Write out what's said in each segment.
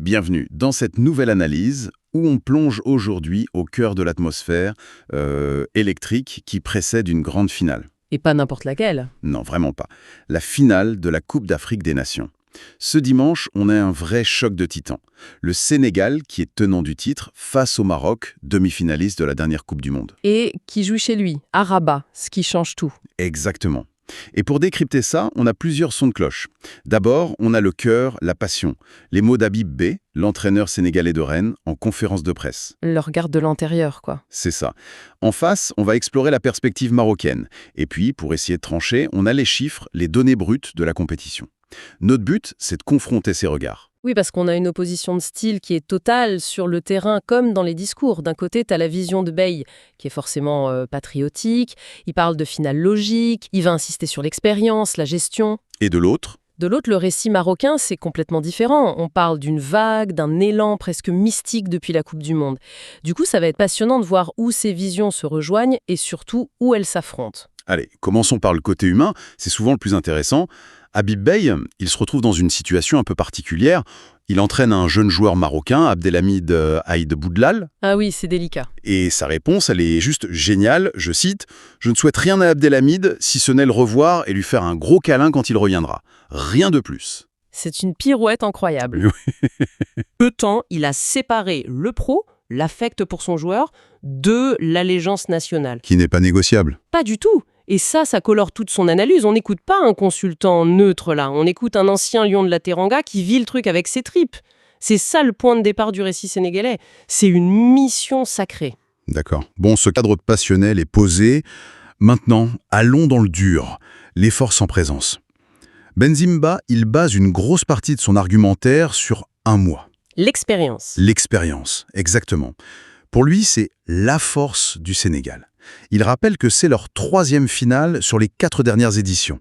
Bienvenue dans cette nouvelle analyse où on plonge aujourd'hui au cœur de l'atmosphère électrique qui précède une grande finale. Et pas n'importe laquelle. Non, vraiment pas. La finale de la Coupe d'Afrique des Nations. Ce dimanche, on a un vrai choc de titans. Le Sénégal, qui est tenant du titre, face au Maroc, demi-finaliste de la dernière Coupe du Monde. Et qui joue chez lui, à Rabat, ce qui change tout. Exactement. Et pour décrypter ça, on a plusieurs sons de cloche. D'abord, on a le cœur, la passion. Les mots d'Habib Beye, l'entraîneur sénégalais de Rennes, en conférence de presse. Le regard de l'intérieur, quoi. C'est ça. En face, on va explorer la perspective marocaine. Et puis, pour essayer de trancher, on a les chiffres, les données brutes de la compétition. Notre but, c'est de confronter ces regards. Oui, parce qu'on a une opposition de style qui est totale sur le terrain comme dans les discours. D'un côté, tu as la vision de Beye, qui est forcément patriotique, il parle de finale logique, il va insister sur l'expérience, la gestion. Et de l'autre ? De l'autre, le récit marocain, c'est complètement différent. On parle d'une vague, d'un élan presque mystique depuis la Coupe du Monde. Du coup, ça va être passionnant de voir où ces visions se rejoignent et surtout où elles s'affrontent. Allez, commençons par le côté humain, c'est souvent le plus intéressant. Habib Beye, il se retrouve dans une situation un peu particulière. Il entraîne un jeune joueur marocain, Abdelhamid Aïd Boudlal. Ah oui, c'est délicat. Et sa réponse, elle est juste géniale. Je cite « Je ne souhaite rien à Abdelhamid, si ce n'est le revoir et lui faire un gros câlin quand il reviendra. Rien de plus. » C'est une pirouette incroyable. Peu de temps, il a séparé le pro, l'affect pour son joueur, de l'allégeance nationale. Qui n'est pas négociable. Pas du tout. Et ça colore toute son analyse. On n'écoute pas un consultant neutre là, on écoute un ancien lion de la Teranga qui vit le truc avec ses tripes. C'est ça le point de départ du récit sénégalais. C'est une mission sacrée. D'accord. Bon, ce cadre passionnel est posé. Maintenant, allons dans le dur. Les forces en présence. Benzimba, il base une grosse partie de son argumentaire sur un mois. L'expérience. L'expérience, exactement. Pour lui, c'est la force du Sénégal. Il rappelle que c'est leur 3e finale sur les 4 dernières éditions.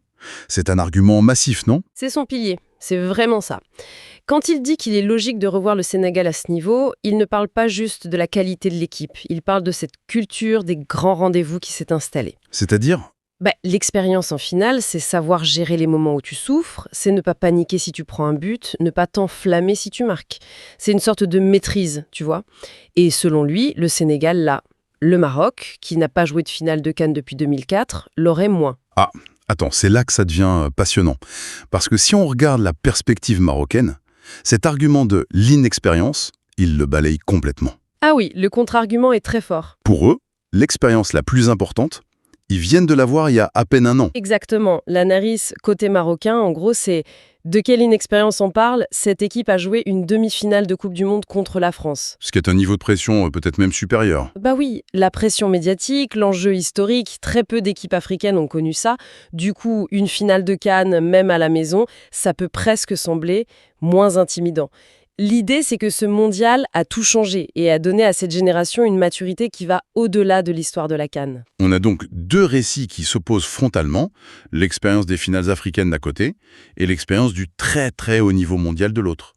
C'est un argument massif, non? C'est son pilier, c'est vraiment ça. Quand il dit qu'il est logique de revoir le Sénégal à ce niveau, il ne parle pas juste de la qualité de l'équipe, il parle de cette culture des grands rendez-vous qui s'est installée. C'est-à-dire? L'expérience en finale, c'est savoir gérer les moments où tu souffres, c'est ne pas paniquer si tu prends un but, ne pas t'enflammer si tu marques. C'est une sorte de maîtrise, tu vois. Et selon lui, le Sénégal l'a. Le Maroc, qui n'a pas joué de finale de CAN depuis 2004, l'aurait moins. Ah, attends, c'est là que ça devient passionnant. Parce que si on regarde la perspective marocaine, cet argument de l'inexpérience, il le balaye complètement. Ah oui, le contre-argument est très fort. Pour eux, l'expérience la plus importante, ils viennent de l'avoir il y a à peine un an. Exactement. L'analyse côté marocain, en gros, c'est de quelle inexpérience on parle. Cette équipe a joué une demi-finale de Coupe du Monde contre la France. Ce qui est un niveau de pression peut-être même supérieur. Bah oui, la pression médiatique, l'enjeu historique, très peu d'équipes africaines ont connu ça. Du coup, une finale de CAN, même à la maison, ça peut presque sembler moins intimidant. L'idée, c'est que ce mondial a tout changé et a donné à cette génération une maturité qui va au-delà de l'histoire de la CAN. On a donc 2 récits qui s'opposent frontalement, l'expérience des finales africaines d'un côté et l'expérience du très très haut niveau mondial de l'autre.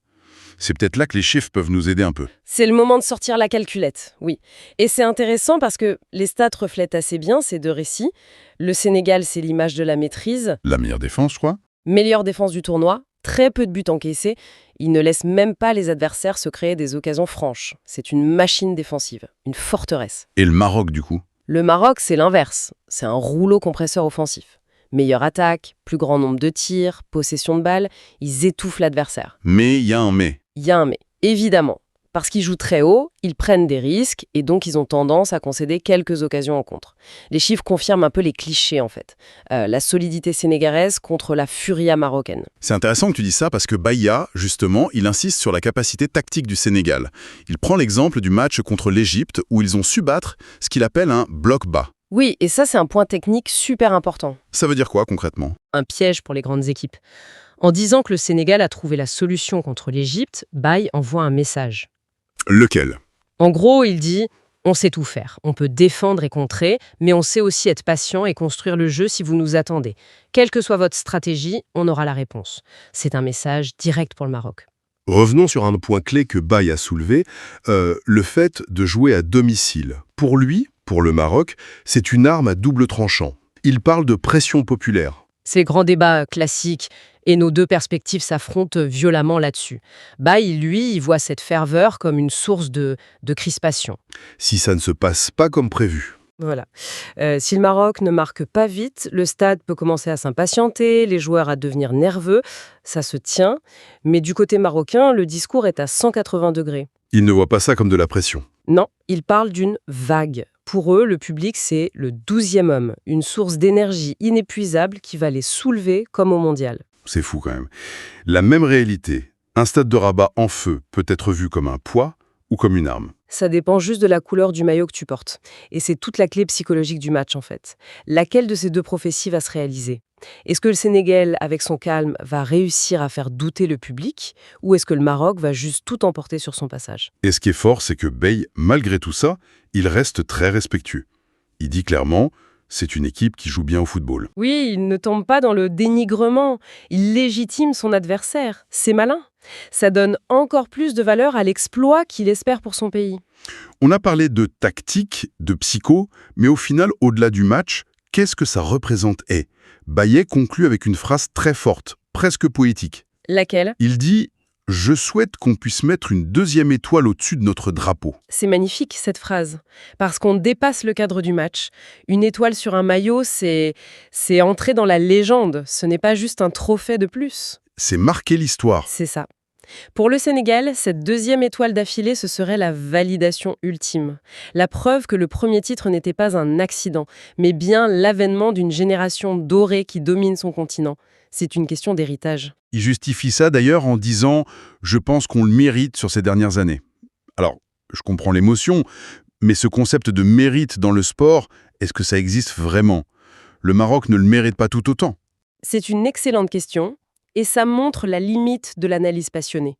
C'est peut-être là que les chiffres peuvent nous aider un peu. C'est le moment de sortir la calculette, oui. Et c'est intéressant parce que les stats reflètent assez bien ces 2 récits. Le Sénégal, c'est l'image de la maîtrise. La meilleure défense, je crois. Meilleure défense du tournoi, très peu de buts encaissés. Il ne laisse même pas les adversaires se créer des occasions franches. C'est une machine défensive, une forteresse. Et le Maroc, du coup? Le Maroc, c'est l'inverse. C'est un rouleau compresseur offensif. Meilleure attaque, plus grand nombre de tirs, possession de balles, ils étouffent l'adversaire. Mais il y a un mais. Il y a un mais, évidemment. Parce qu'ils jouent très haut, ils prennent des risques et donc ils ont tendance à concéder quelques occasions en contre. Les chiffres confirment un peu les clichés en fait. La solidité sénégalaise contre la furia marocaine. C'est intéressant que tu dis ça parce que Bahia, justement, il insiste sur la capacité tactique du Sénégal. Il prend l'exemple du match contre l'Égypte où ils ont su battre ce qu'il appelle un bloc bas. Oui, et ça c'est un point technique super important. Ça veut dire quoi concrètement? Un piège pour les grandes équipes. En disant que le Sénégal a trouvé la solution contre l'Égypte, Beye envoie un message. Lequel? En gros, il dit « On sait tout faire, on peut défendre et contrer, mais on sait aussi être patient et construire le jeu si vous nous attendez. Quelle que soit votre stratégie, on aura la réponse. » C'est un message direct pour le Maroc. Revenons sur un point clé que Beye a soulevé, le fait de jouer à domicile. Pour lui, pour le Maroc, c'est une arme à double tranchant. Il parle de pression populaire. C'est le grand débat classique. Et nos deux perspectives s'affrontent violemment là-dessus. Baye, lui, il voit cette ferveur comme une source de crispation. Si ça ne se passe pas comme prévu. Voilà. Si le Maroc ne marque pas vite, le stade peut commencer à s'impatienter, les joueurs à devenir nerveux, ça se tient. Mais du côté marocain, le discours est à 180 degrés. Ils ne voient pas ça comme de la pression. Non, ils parlent d'une vague. Pour eux, le public, c'est le 12e homme, une source d'énergie inépuisable qui va les soulever comme au mondial. C'est fou quand même. La même réalité, un stade de Rabat en feu peut être vu comme un poids ou comme une arme. Ça dépend juste de la couleur du maillot que tu portes. Et c'est toute la clé psychologique du match, en fait. Laquelle de ces deux prophéties va se réaliser? Est-ce que le Sénégal, avec son calme, va réussir à faire douter le public? Ou est-ce que le Maroc va juste tout emporter sur son passage? Et ce qui est fort, c'est que Bey, malgré tout ça, il reste très respectueux. Il dit clairement, c'est une équipe qui joue bien au football. Oui, il ne tombe pas dans le dénigrement. Il légitime son adversaire. C'est malin. Ça donne encore plus de valeur à l'exploit qu'il espère pour son pays. On a parlé de tactique, de psycho, mais au final, au-delà du match, qu'est-ce que ça représente? Baillet conclut avec une phrase très forte, presque poétique. Laquelle? Il dit « Je souhaite qu'on puisse mettre une deuxième étoile au-dessus de notre drapeau ». C'est magnifique, cette phrase, parce qu'on dépasse le cadre du match. Une étoile sur un maillot, c'est entrer dans la légende. Ce n'est pas juste un trophée de plus. C'est marquer l'histoire. C'est ça. Pour le Sénégal, cette deuxième étoile d'affilée, ce serait la validation ultime. La preuve que le premier titre n'était pas un accident, mais bien l'avènement d'une génération dorée qui domine son continent. C'est une question d'héritage. Il justifie ça d'ailleurs en disant « Je pense qu'on le mérite sur ces dernières années ». Alors, je comprends l'émotion, mais ce concept de mérite dans le sport, est-ce que ça existe vraiment? Le Maroc ne le mérite pas tout autant. C'est une excellente question. Et ça montre la limite de l'analyse passionnée.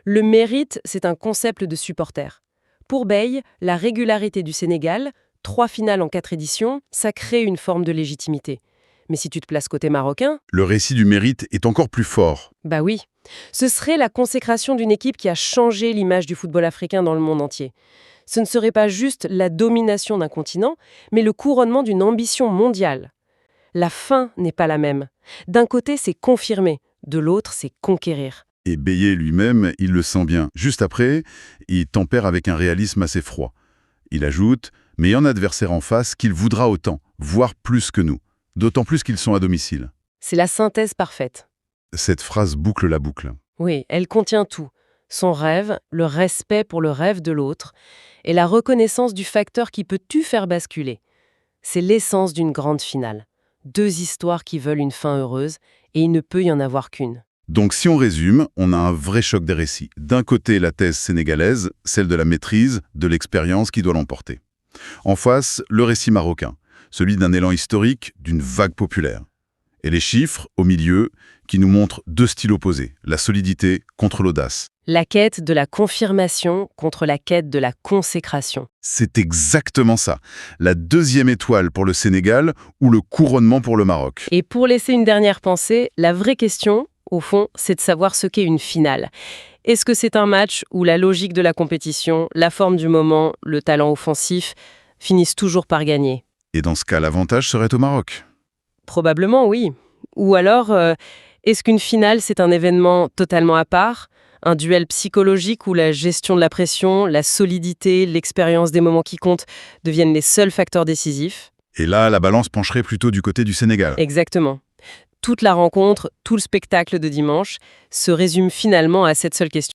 Le mérite, c'est un concept de supporter. Pour Bey, la régularité du Sénégal, 3 finales en 4 éditions, ça crée une forme de légitimité. Mais si tu te places côté marocain... Le récit du mérite est encore plus fort. Bah oui. Ce serait la consécration d'une équipe qui a changé l'image du football africain dans le monde entier. Ce ne serait pas juste la domination d'un continent, mais le couronnement d'une ambition mondiale. La fin n'est pas la même. D'un côté, c'est confirmer. De l'autre, c'est conquérir. Et Beillet lui-même, il le sent bien. Juste après, il tempère avec un réalisme assez froid. Il ajoute « Mais il y a un adversaire en face qu'il voudra autant, voire plus que nous. D'autant plus qu'ils sont à domicile. » C'est la synthèse parfaite. Cette phrase boucle la boucle. Oui, elle contient tout. Son rêve, le respect pour le rêve de l'autre, et la reconnaissance du facteur qui peut tout faire basculer. C'est l'essence d'une grande finale. 2 histoires qui veulent une fin heureuse, et il ne peut y en avoir qu'une. Donc si on résume, on a un vrai choc des récits. D'un côté, la thèse sénégalaise, celle de la maîtrise, de l'expérience qui doit l'emporter. En face, le récit marocain, celui d'un élan historique, d'une vague populaire. Et les chiffres, au milieu, qui nous montrent 2 styles opposés, la solidité contre l'audace. La quête de la confirmation contre la quête de la consécration. C'est exactement ça. La 2e étoile pour le Sénégal ou le couronnement pour le Maroc. Et pour laisser une dernière pensée, la vraie question, au fond, c'est de savoir ce qu'est une finale. Est-ce que c'est un match où la logique de la compétition, la forme du moment, le talent offensif finissent toujours par gagner? Et dans ce cas, l'avantage serait au Maroc. Probablement, oui. Ou alors, est-ce qu'une finale, c'est un événement totalement à part? Un duel psychologique où la gestion de la pression, la solidité, l'expérience des moments qui comptent deviennent les seuls facteurs décisifs? Et là, la balance pencherait plutôt du côté du Sénégal. Exactement. Toute la rencontre, tout le spectacle de dimanche se résume finalement à cette seule question.